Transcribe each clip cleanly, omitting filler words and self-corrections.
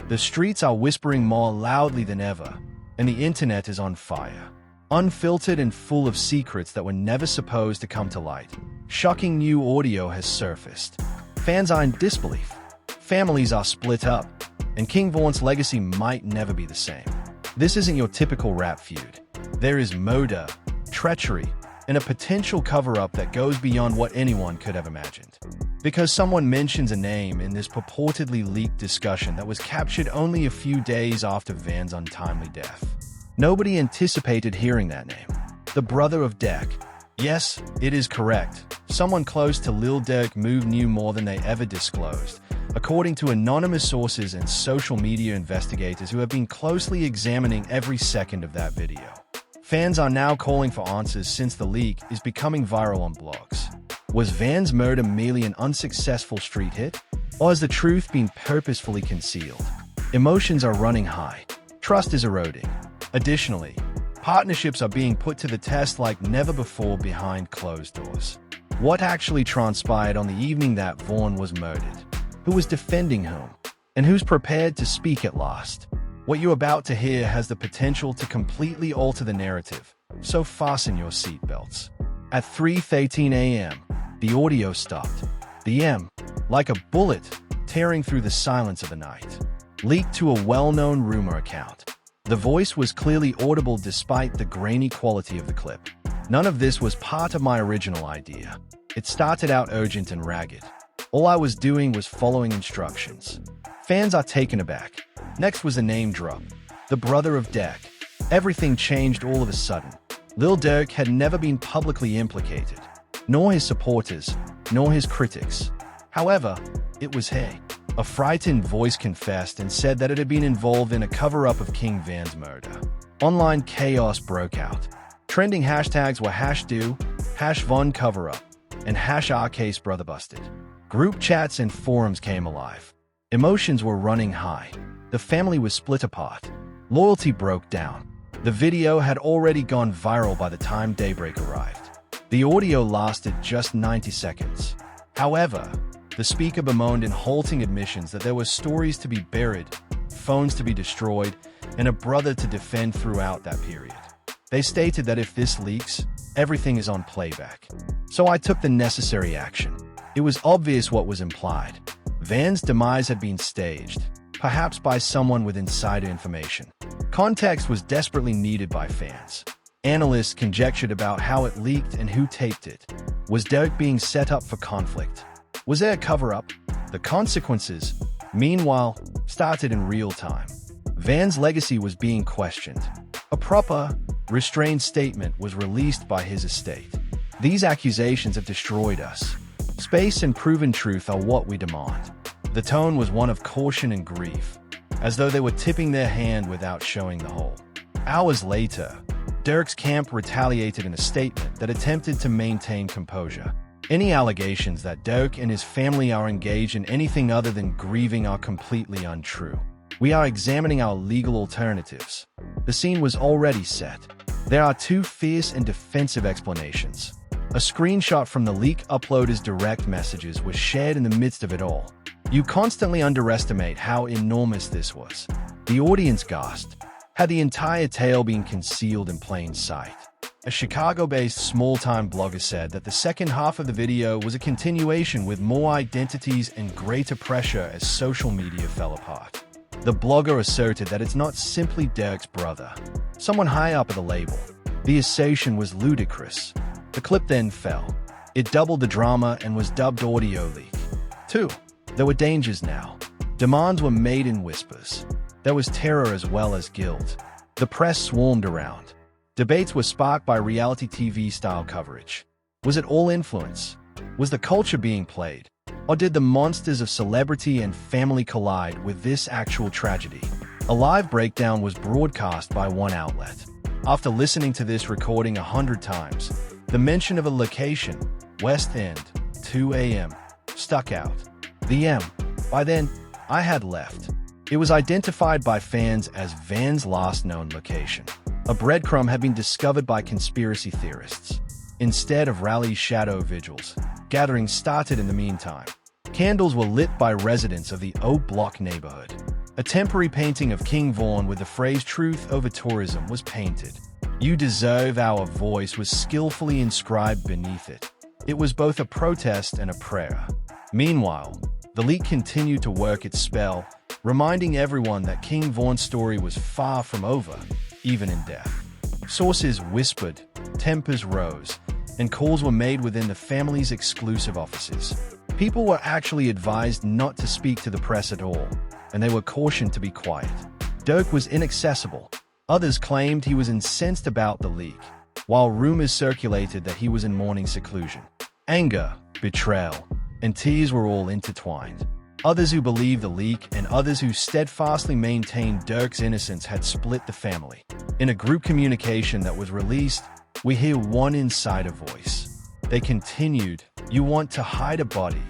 The streets are whispering more loudly than ever, and the internet is on fire. Unfiltered and full of secrets that were never supposed to come to light. Shocking new audio has surfaced. Fans are in disbelief. Families are split up, and King Vaugh's legacy might never be the same. This isn't your typical rap feud. There is murder, treachery, and a potential cover-up that goes beyond what anyone could have imagined. Because someone mentions a name in this purportedly leaked discussion that was captured only a few days after Van's untimely death. Nobody anticipated hearing that name. The brother of Durk. Yes, it is correct. Someone close to Lil Durk knew more than they ever disclosed, according to anonymous sources and social media investigators who have been closely examining every second of that video. Fans are now calling for answers since the leak is becoming viral on blogs. Was Van's murder merely an unsuccessful street hit, or has the truth been purposefully concealed? Emotions are running high. Trust is eroding. Additionally, partnerships are being put to the test like never before behind closed doors. What actually transpired on the evening that Vaughn was murdered? Who was defending whom? And who's prepared to speak at last? What you're about to hear has the potential to completely alter the narrative, so fasten your seatbelts. At 3:13 a.m., the audio stopped. The M, like a bullet, tearing through the silence of the night, leaked to a well-known rumor account. The voice was clearly audible despite the grainy quality of the clip. None of this was part of my original idea. It started out urgent and ragged. All I was doing was following instructions. Fans are taken aback. Next was a name drop. The brother of Durk. Everything changed all of a sudden. Lil Durk had never been publicly implicated. Nor his supporters, nor his critics. However, it was he. A frightened voice confessed and said that it had been involved in a cover-up of King Van's murder. Online chaos broke out. Trending hashtags were #do, #Von cover-up, and #OurCaseBrotherBusted. Group chats and forums came alive. Emotions were running high. The family was split apart. Loyalty broke down. The video had already gone viral by the time daybreak arrived. The audio lasted just 90 seconds. However, the speaker bemoaned in halting admissions that there were stories to be buried, phones to be destroyed, and a brother to defend throughout that period. They stated that if this leaks, everything is on playback. So I took the necessary action. It was obvious what was implied. Van's demise had been staged, perhaps by someone with insider information. Context was desperately needed by fans. Analysts conjectured about how it leaked and who taped it. Was Durk being set up for conflict? Was there a cover-up? The consequences, meanwhile, started in real time. Van's legacy was being questioned. A proper, restrained statement was released by his estate. These accusations have destroyed us. Space and proven truth are what we demand. The tone was one of caution and grief, as though they were tipping their hand without showing the whole. Hours later, Durk's camp retaliated in a statement that attempted to maintain composure. Any allegations that Durk and his family are engaged in anything other than grieving are completely untrue. We are examining our legal alternatives. The scene was already set. There are two fierce and defensive explanations. A screenshot from the leak uploader's direct messages was shared in the midst of it all. You constantly underestimate how enormous this was. The audience gasped. Had the entire tale been concealed in plain sight? A Chicago-based small-time blogger said that the second half of the video was a continuation with more identities and greater pressure as social media fell apart. The blogger asserted that it's not simply Durk's brother, someone high up at the label. The assertion was ludicrous. The clip then fell. It doubled the drama and was dubbed audio leak. 2. There were dangers now. Demands were made in whispers. There was terror as well as guilt. The press swarmed around. Debates were sparked by reality TV-style coverage. Was it all influence? Was the culture being played? Or did the monsters of celebrity and family collide with this actual tragedy? A live breakdown was broadcast by one outlet. After listening to this recording 100 times, the mention of a location, West End, 2 a.m., stuck out. The M. By then, I had left. It was identified by fans as Van's last known location. A breadcrumb had been discovered by conspiracy theorists. Instead of rally shadow vigils, gatherings started in the meantime. Candles were lit by residents of the O Block neighborhood. A temporary painting of King Vaughn with the phrase "Truth over Tourism" was painted. "You deserve our voice" was skillfully inscribed beneath it. It was both a protest and a prayer. Meanwhile, the leak continued to work its spell, reminding everyone that King Vaughn's story was far from over, even in death. Sources whispered, tempers rose, and calls were made within the family's exclusive offices. People were actually advised not to speak to the press at all, and they were cautioned to be quiet. Durk was inaccessible. Others claimed he was incensed about the leak, while rumors circulated that he was in mourning seclusion. Anger, betrayal, and tears were all intertwined. Others who believed the leak and others who steadfastly maintained Durk's innocence had split the family. In a group communication that was released, we hear one insider voice. They continued, "You want to hide a body,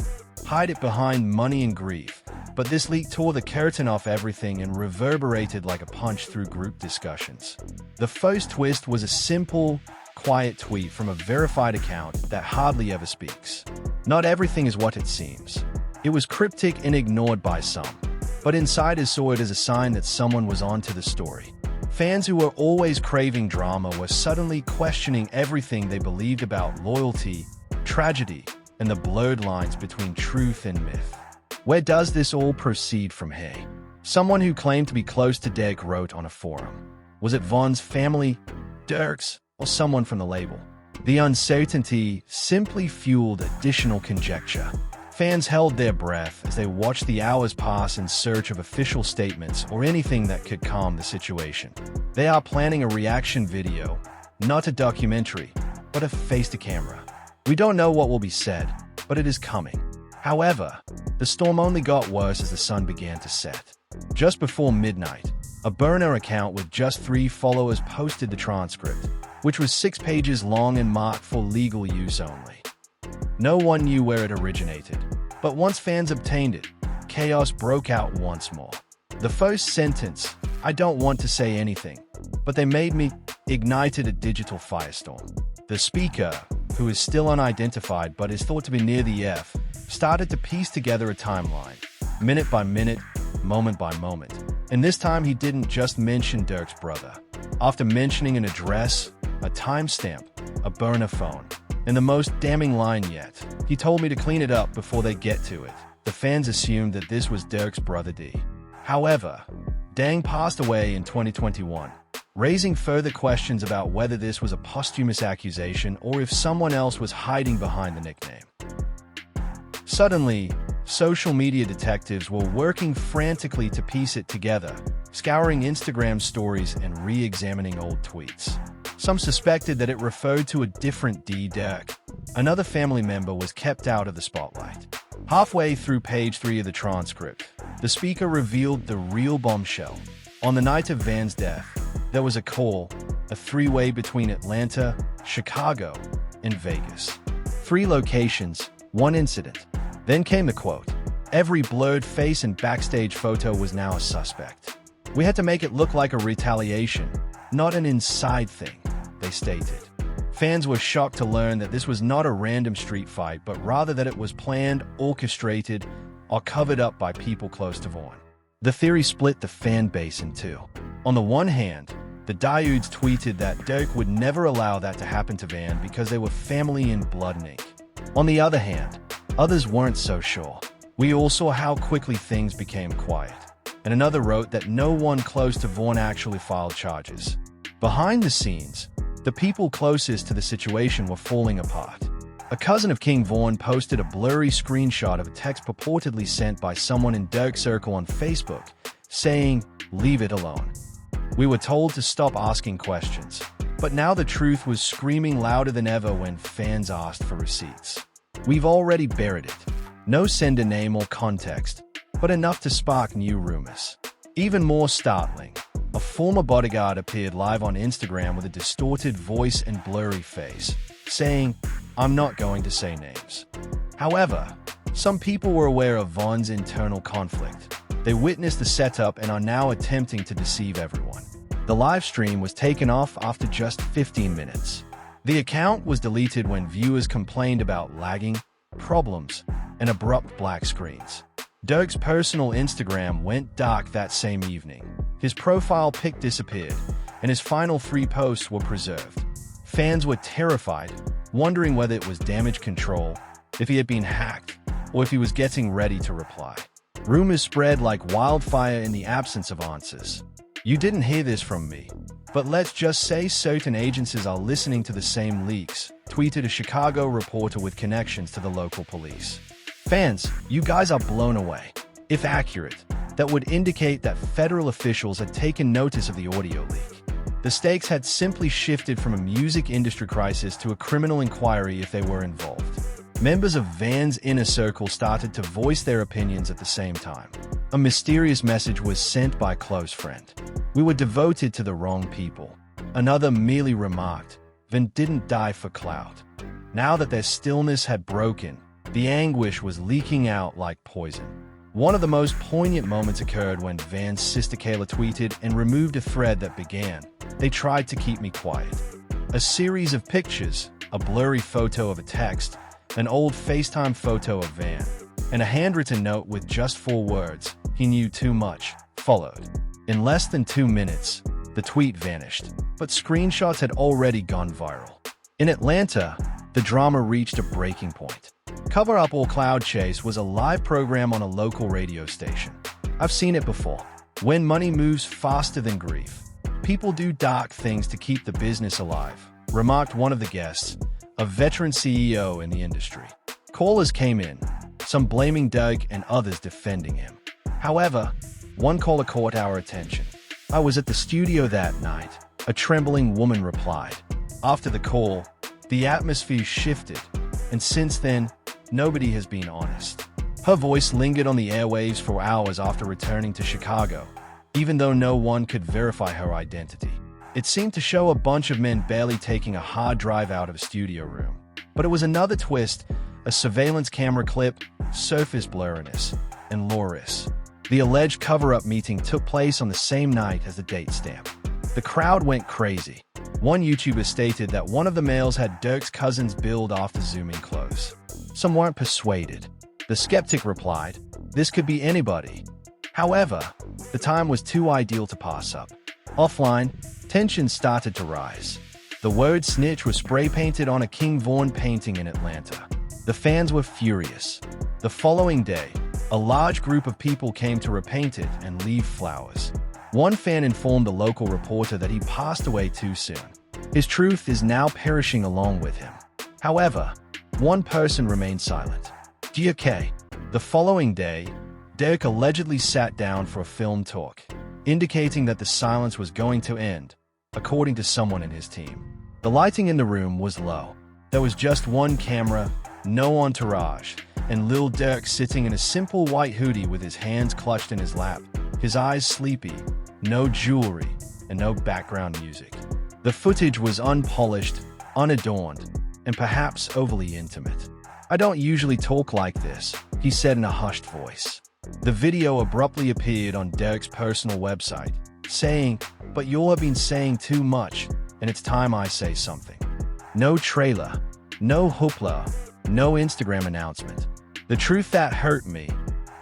hide it behind money and grief." But this leak tore the curtain off everything and reverberated like a punch through group discussions. The first twist was a simple, quiet tweet from a verified account that hardly ever speaks. Not everything is what it seems. It was cryptic and ignored by some, but insiders saw it as a sign that someone was onto the story. Fans who were always craving drama were suddenly questioning everything they believed about loyalty, tragedy, and the blurred lines between truth and myth. Where does this all proceed from here? Someone who claimed to be close to Durk wrote on a forum. Was it Vaughn's family, Durk's, or someone from the label? The uncertainty simply fueled additional conjecture. Fans held their breath as they watched the hours pass in search of official statements or anything that could calm the situation. They are planning a reaction video, not a documentary, but a face-to-camera. We don't know what will be said, but it is coming. However, the storm only got worse as the sun began to set. Just before midnight, a burner account with just 3 followers posted the transcript, which was 6 pages long and marked for legal use only. No one knew where it originated, but once fans obtained it, chaos broke out once more. The first sentence, "I don't want to say anything, but they made me," ignited a digital firestorm. The speaker, who is still unidentified but is thought to be near the F, started to piece together a timeline, minute by minute, moment by moment. And this time he didn't just mention Durk's brother. After mentioning an address, a timestamp, a burner phone, and the most damning line yet, "He told me to clean it up before they get to it." The fans assumed that this was Durk's brother D. However, Dang passed away in 2021, raising further questions about whether this was a posthumous accusation or if someone else was hiding behind the nickname. Suddenly, social media detectives were working frantically to piece it together, scouring Instagram stories and re-examining old tweets. Some suspected that it referred to a different D. Durk. Another family member was kept out of the spotlight. Halfway through page 3 of the transcript, the speaker revealed the real bombshell. On the night of Van's death, there was a call, a 3-way between Atlanta, Chicago, and Vegas. 3 locations, 1 incident. Then came the quote. Every blurred face and backstage photo was now a suspect. "We had to make it look like a retaliation, not an inside thing," they stated. Fans were shocked to learn that this was not a random street fight, but rather that it was planned, orchestrated, or covered up by people close to Vaughn. The theory split the fan base in two. On the one hand, the diehards tweeted that Durk would never allow that to happen to Van because they were family in blood and ink. On the other hand, others weren't so sure. "We all saw how quickly things became quiet." And another wrote that no one close to Vaughn actually filed charges. Behind the scenes, the people closest to the situation were falling apart. A cousin of King Vaughn posted a blurry screenshot of a text purportedly sent by someone in Durk's circle on Facebook, saying, "Leave it alone. We were told to stop asking questions." But now the truth was screaming louder than ever when fans asked for receipts. "We've already buried it. No sender name or context, but enough to spark new rumors." Even more startling, a former bodyguard appeared live on Instagram with a distorted voice and blurry face, saying, "I'm not going to say names." However, some people were aware of Vaughn's internal conflict. They witnessed the setup and are now attempting to deceive everyone. The live stream was taken off after just 15 minutes. The account was deleted when viewers complained about lagging, problems, and abrupt black screens. Durk's personal Instagram went dark that same evening. His profile pic disappeared, and his final 3 posts were preserved. Fans were terrified, wondering whether it was damage control, if he had been hacked, or if he was getting ready to reply. Rumors spread like wildfire in the absence of answers. You didn't hear this from me, but let's just say certain agencies are listening to the same leaks, tweeted a Chicago reporter with connections to the local police. Fans, you guys are blown away. If accurate, that would indicate that federal officials had taken notice of the audio leak. The stakes had simply shifted from a music industry crisis to a criminal inquiry if they were involved. Members of Van's inner circle started to voice their opinions at the same time. A mysterious message was sent by a close friend. "We were devoted to the wrong people." Another merely remarked, "Van didn't die for clout." Now that their stillness had broken, the anguish was leaking out like poison. One of the most poignant moments occurred when Van's sister Kayla tweeted and removed a thread that began, "They tried to keep me quiet." A series of pictures, a blurry photo of a text, an old FaceTime photo of Van, and a handwritten note with just 4 words, "He knew too much," followed. In less than 2 minutes, the tweet vanished, but screenshots had already gone viral. In Atlanta, the drama reached a breaking point. Cover Up or Cloud Chase was a live program on a local radio station. "I've seen it before. When money moves faster than grief, people do dark things to keep the business alive," remarked one of the guests, a veteran CEO in the industry. Callers came in, some blaming Durk and others defending him. However, one caller caught our attention. "I was at the studio that night," a trembling woman replied. After the call, the atmosphere shifted, and since then, nobody has been honest. Her voice lingered on the airwaves for hours after returning to Chicago, even though no one could verify her identity. It seemed to show a bunch of men barely taking a hard drive out of a studio room. But it was another twist, a surveillance camera clip, surface blurriness, and Loris. The alleged cover-up meeting took place on the same night as the date stamp. The crowd went crazy. One YouTuber stated that one of the males had Durk's cousin's build after zooming close. Some weren't persuaded. The skeptic replied, "This could be anybody." However, the time was too ideal to pass up. Offline, tensions started to rise. The word snitch was spray-painted on a King Vaughn painting in Atlanta. The fans were furious. The following day, a large group of people came to repaint it and leave flowers. One fan informed the local reporter that he passed away too soon. His truth is now perishing along with him. However, one person remained silent. DK. The following day, Durk allegedly sat down for a film talk, indicating that the silence was going to end, according to someone in his team. The lighting in the room was low. There was just one camera, no entourage, and Lil Durk sitting in a simple white hoodie with his hands clutched in his lap, his eyes sleepy, no jewelry, and no background music. The footage was unpolished, unadorned, and perhaps overly intimate. "I don't usually talk like this," he said in a hushed voice. The video abruptly appeared on Durk's personal website, saying, "But you all have been saying too much, and it's time I say something." No trailer, no hoopla, no Instagram announcement. The truth that hurt me,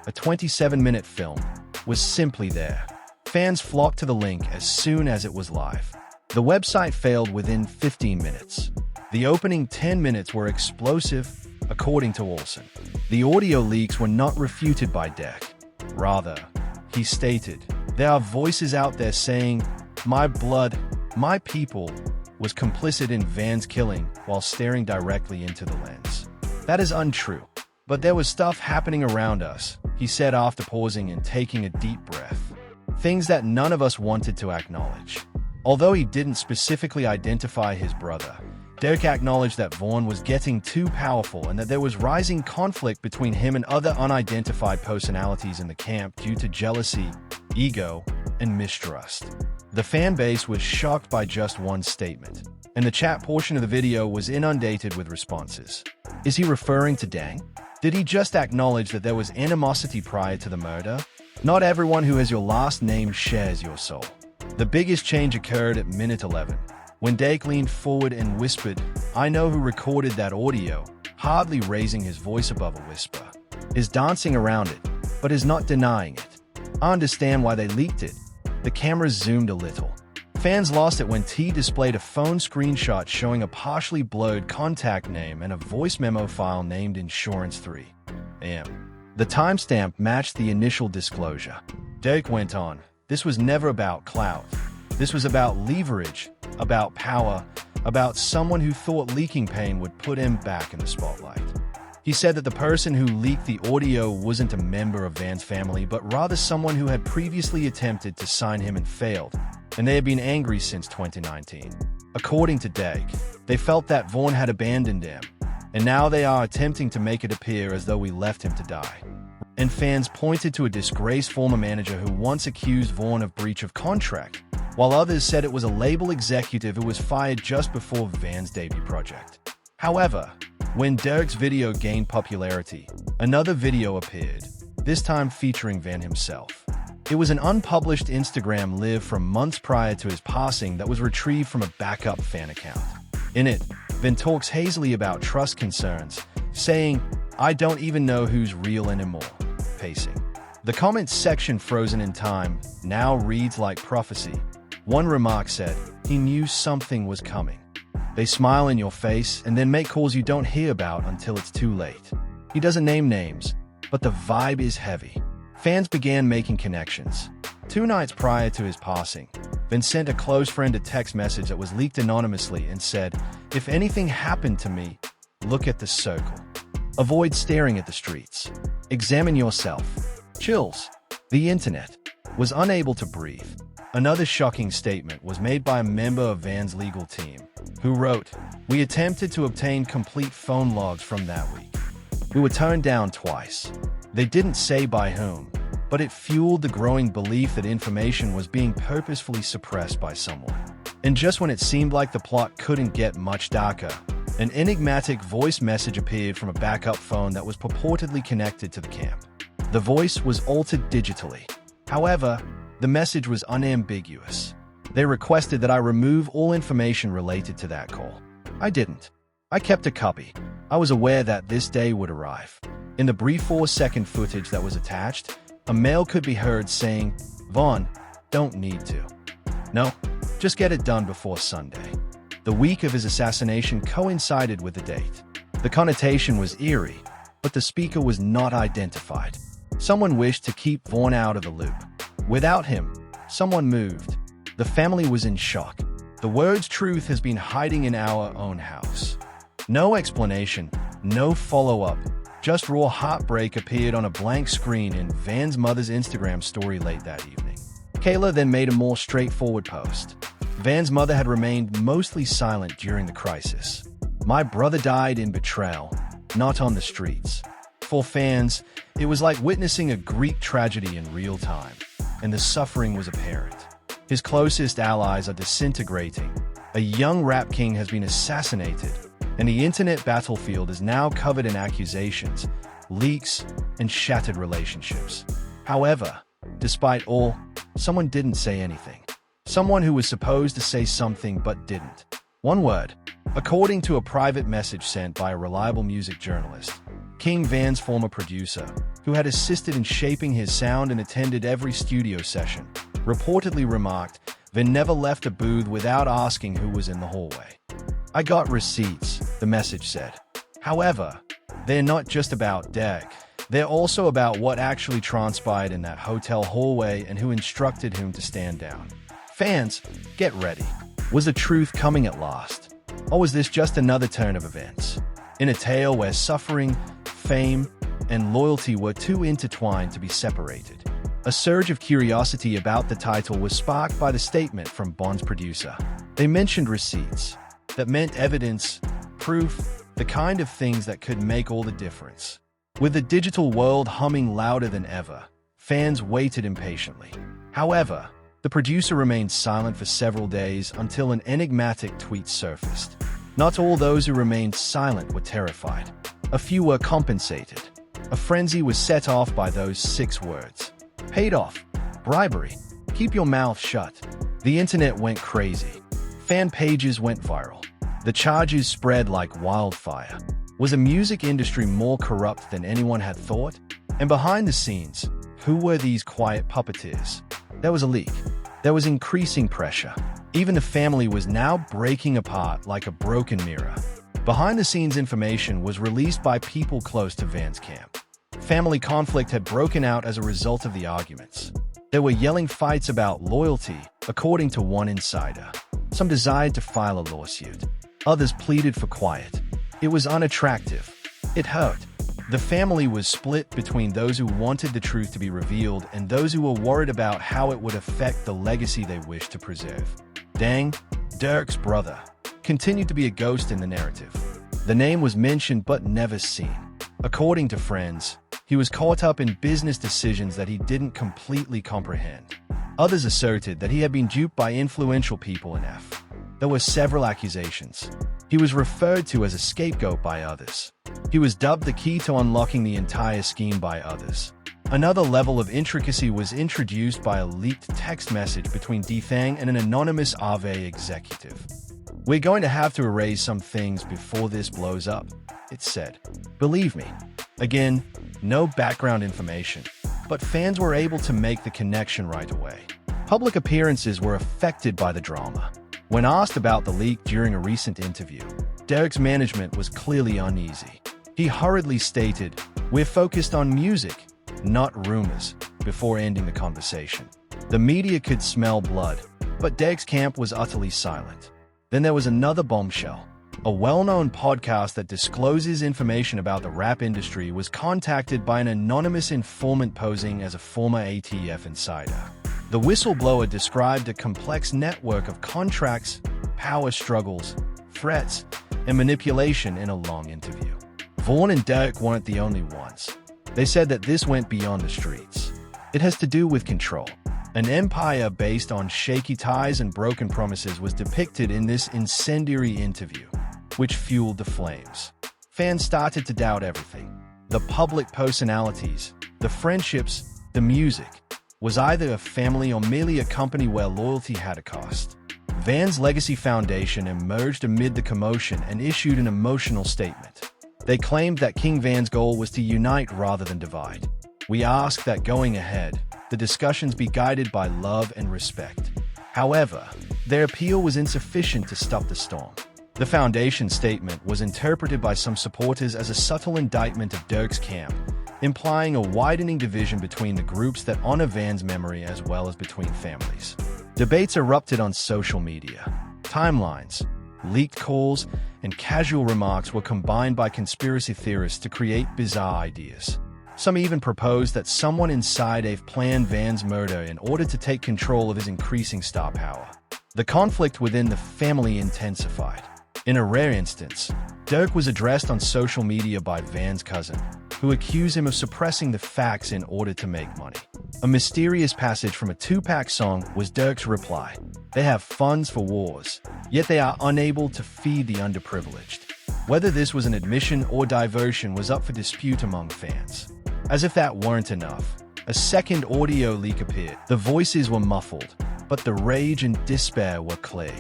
a 27-minute film, was simply there. Fans flocked to the link as soon as it was live. The website failed within 15 minutes. The opening 10 minutes were explosive, according to Olsen. The audio leaks were not refuted by Durk. Rather, he stated, "There are voices out there saying, 'My blood, my people,' was complicit in Van's killing while staring directly into the lens. That is untrue. But there was stuff happening around us," he said after pausing and taking a deep breath. Things that none of us wanted to acknowledge. Although he didn't specifically identify his brother, Durk acknowledged that Vaughn was getting too powerful and that there was rising conflict between him and other unidentified personalities in the camp due to jealousy, ego, and mistrust. The fan base was shocked by just one statement, and the chat portion of the video was inundated with responses. Is he referring to Dang? Did he just acknowledge that there was animosity prior to the murder? Not everyone who has your last name shares your soul. The biggest change occurred at minute 11, when Durk leaned forward and whispered, "I know who recorded that audio," hardly raising his voice above a whisper. His dancing around it, but is not denying it. I understand why they leaked it. The cameras zoomed a little. Fans lost it when T displayed a phone screenshot showing a partially blurred contact name and a voice memo file named Insurance 3 AM. The timestamp matched the initial disclosure. Durk went on, "This was never about clout. This was about leverage, about power, about someone who thought leaking pain would put him back in the spotlight." He said that the person who leaked the audio wasn't a member of Van's family, but rather someone who had previously attempted to sign him and failed, and they had been angry since 2019. According to Durk, they felt that Vaughn had abandoned them, and now they are attempting to make it appear as though we left him to die. And fans pointed to a disgraced former manager who once accused Vaughn of breach of contract, while others said it was a label executive who was fired just before Van's debut project. However, when Durk's video gained popularity, another video appeared, this time featuring Van himself. It was an unpublished Instagram live from months prior to his passing that was retrieved from a backup fan account. In it, Van talks hazily about trust concerns, saying, "I don't even know who's real anymore," pacing. The comments section, frozen in time, now reads like prophecy. One remark said, "He knew something was coming. They smile in your face and then make calls you don't hear about until it's too late." He doesn't name names, but the vibe is heavy. Fans began making connections. 2 nights prior to his passing, Van sent a close friend a text message that was leaked anonymously and said, "If anything happened to me, look at the circle. Avoid staring at the streets. Examine yourself. Chills." The internet was unable to breathe. Another shocking statement was made by a member of Van's legal team, who wrote, "We attempted to obtain complete phone logs from that week. We were turned down twice. They didn't say by whom, but it fueled the growing belief that information was being purposefully suppressed by someone." And just when it seemed like the plot couldn't get much darker, an enigmatic voice message appeared from a backup phone that was purportedly connected to the camp. The voice was altered digitally. However, the message was unambiguous. They requested that I remove all information related to that call. I didn't. I kept a copy. I was aware that this day would arrive. In the brief 4-second footage that was attached, a male could be heard saying, "Vaughn, don't need to. No, just get it done before Sunday." The week of his assassination coincided with the date. The connotation was eerie, but the speaker was not identified. Someone wished to keep Vaughn out of the loop. Without him, someone moved. The family was in shock. The words "truth has been hiding in our own house." No explanation, no follow-up, just raw heartbreak appeared on a blank screen in Van's mother's Instagram story late that evening. Kayla then made a more straightforward post. Van's mother had remained mostly silent during the crisis. "My brother died in betrayal, not on the streets." For fans, it was like witnessing a Greek tragedy in real time, and the suffering was apparent. His closest allies are disintegrating. A young rap king has been assassinated, and the internet battlefield is now covered in accusations, leaks, and shattered relationships. However, despite all, someone didn't say anything. Someone who was supposed to say something but didn't. One word. According to a private message sent by a reliable music journalist, King Van's former producer, who had assisted in shaping his sound and attended every studio session, reportedly remarked, "Van never left a booth without asking who was in the hallway." "I got receipts," the message said. However, they're not just about Durk. They're also about what actually transpired in that hotel hallway and who instructed whom to stand down. Fans, get ready. Was the truth coming at last? Or was this just another turn of events? In a tale where suffering, fame, and loyalty were too intertwined to be separated. A surge of curiosity about the title was sparked by the statement from Bond's producer. They mentioned receipts. That meant evidence, proof, the kind of things that could make all the difference. With the digital world humming louder than ever, fans waited impatiently. However, the producer remained silent for several days until an enigmatic tweet surfaced. Not all those who remained silent were terrified. A few were compensated. A frenzy was set off by those 6 words. Paid off. Bribery. Keep your mouth shut. The internet went crazy. Fan pages went viral. The charges spread like wildfire. Was the music industry more corrupt than anyone had thought? And behind the scenes, who were these quiet puppeteers? There was a leak. There was increasing pressure. Even the family was now breaking apart like a broken mirror. Behind-the-scenes information was released by people close to Van's camp. Family conflict had broken out as a result of the arguments. There were yelling fights about loyalty, according to one insider. Some desired to file a lawsuit. Others pleaded for quiet. It was unattractive. It hurt. The family was split between those who wanted the truth to be revealed and those who were worried about how it would affect the legacy they wished to preserve. Dang, Durk's brother, continued to be a ghost in the narrative. The name was mentioned but never seen. According to friends, he was caught up in business decisions that he didn't completely comprehend. Others asserted that he had been duped by influential people in F. There were several accusations. He was referred to as a scapegoat by others. He was dubbed the key to unlocking the entire scheme by others. Another level of intricacy was introduced by a leaked text message between Thang and an anonymous Ave executive. "We're going to have to erase some things before this blows up," it said. Believe me. Again, no background information, but fans were able to make the connection right away. Public appearances were affected by the drama. When asked about the leak during a recent interview, Durk's management was clearly uneasy. He hurriedly stated, "We're focused on music, not rumors," before ending the conversation. The media could smell blood, but Durk's camp was utterly silent. Then there was another bombshell. A well-known podcast that discloses information about the rap industry was contacted by an anonymous informant posing as a former ATF insider. The whistleblower described a complex network of contracts, power struggles, threats, and manipulation in a long interview. Vaughn and Durk weren't the only ones. They said that this went beyond the streets. It has to do with control. An empire based on shaky ties and broken promises was depicted in this incendiary interview, which fueled the flames. Fans started to doubt everything. The public personalities, the friendships, the music. Was either a family or merely a company where loyalty had a cost? Van's Legacy Foundation emerged amid the commotion and issued an emotional statement. They claimed that King Van's goal was to unite rather than divide. "We ask that going ahead, the discussions be guided by love and respect." However, their appeal was insufficient to stop the storm. The foundation statement was interpreted by some supporters as a subtle indictment of Durk's camp, implying a widening division between the groups that honor Van's memory as well as between families. Debates erupted on social media. Timelines, leaked calls, and casual remarks were combined by conspiracy theorists to create bizarre ideas. Some even proposed that someone inside AVE planned Van's murder in order to take control of his increasing star power. The conflict within the family intensified. In a rare instance, Durk was addressed on social media by Van's cousin, who accused him of suppressing the facts in order to make money. A mysterious passage from a Tupac song was Durk's reply. "They have funds for wars, yet they are unable to feed the underprivileged." Whether this was an admission or diversion was up for dispute among fans. As if that weren't enough, a second audio leak appeared. The voices were muffled, but the rage and despair were clear.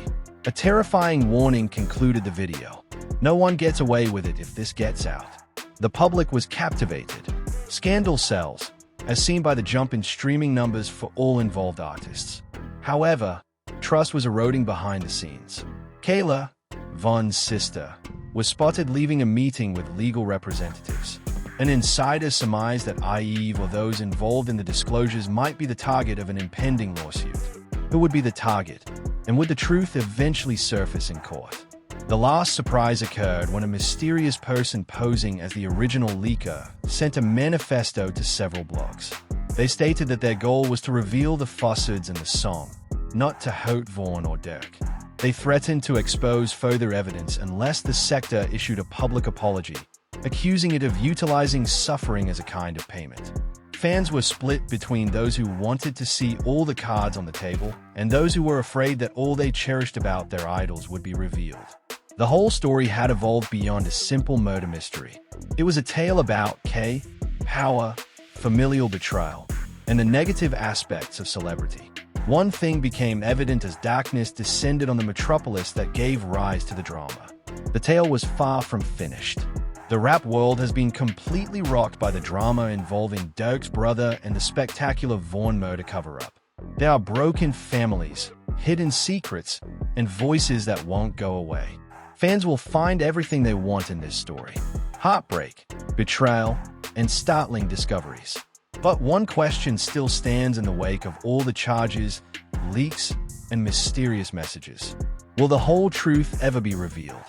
A terrifying warning concluded the video. "No one gets away with it if this gets out." The public was captivated. Scandal sells, as seen by the jump in streaming numbers for all involved artists. However, trust was eroding behind the scenes. Kayla, Vaughn's sister, was spotted leaving a meeting with legal representatives. An insider surmised that Eve or those involved in the disclosures might be the target of an impending lawsuit. Who would be the target? And would the truth eventually surface in court? The last surprise occurred when a mysterious person posing as the original leaker sent a manifesto to several blogs. They stated that their goal was to reveal the falsehoods in the song, not to hurt Vaughn or Durk. They threatened to expose further evidence unless the sector issued a public apology, accusing it of utilizing suffering as a kind of payment. Fans were split between those who wanted to see all the cards on the table and those who were afraid that all they cherished about their idols would be revealed. The whole story had evolved beyond a simple murder mystery. It was a tale about power, familial betrayal, and the negative aspects of celebrity. One thing became evident as darkness descended on the metropolis that gave rise to the drama. The tale was far from finished. The rap world has been completely rocked by the drama involving Durk's brother and the spectacular Vaughn murder cover-up. There are broken families, hidden secrets, and voices that won't go away. Fans will find everything they want in this story: heartbreak, betrayal, and startling discoveries. But one question still stands in the wake of all the charges, leaks, and mysterious messages. Will the whole truth ever be revealed?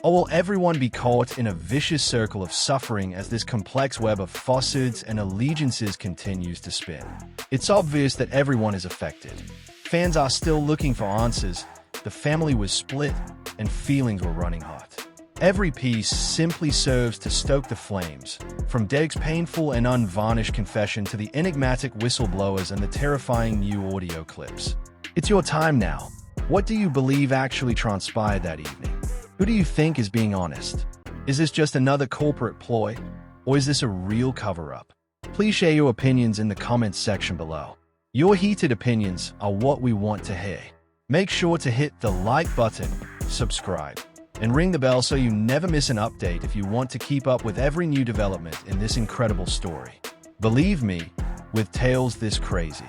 Or will everyone be caught in a vicious circle of suffering as this complex web of falsehoods and allegiances continues to spin? It's obvious that everyone is affected. Fans are still looking for answers, the family was split, and feelings were running hot. Every piece simply serves to stoke the flames, from Durk's painful and unvarnished confession to the enigmatic whistleblowers and the terrifying new audio clips. It's your time now. What do you believe actually transpired that evening? Who do you think is being honest? Is this just another corporate ploy, or is this a real cover-up? Please share your opinions in the comments section below. Your heated opinions are what we want to hear. Make sure to hit the like button, subscribe, and ring the bell so you never miss an update if you want to keep up with every new development in this incredible story. Believe me, with tales this crazy,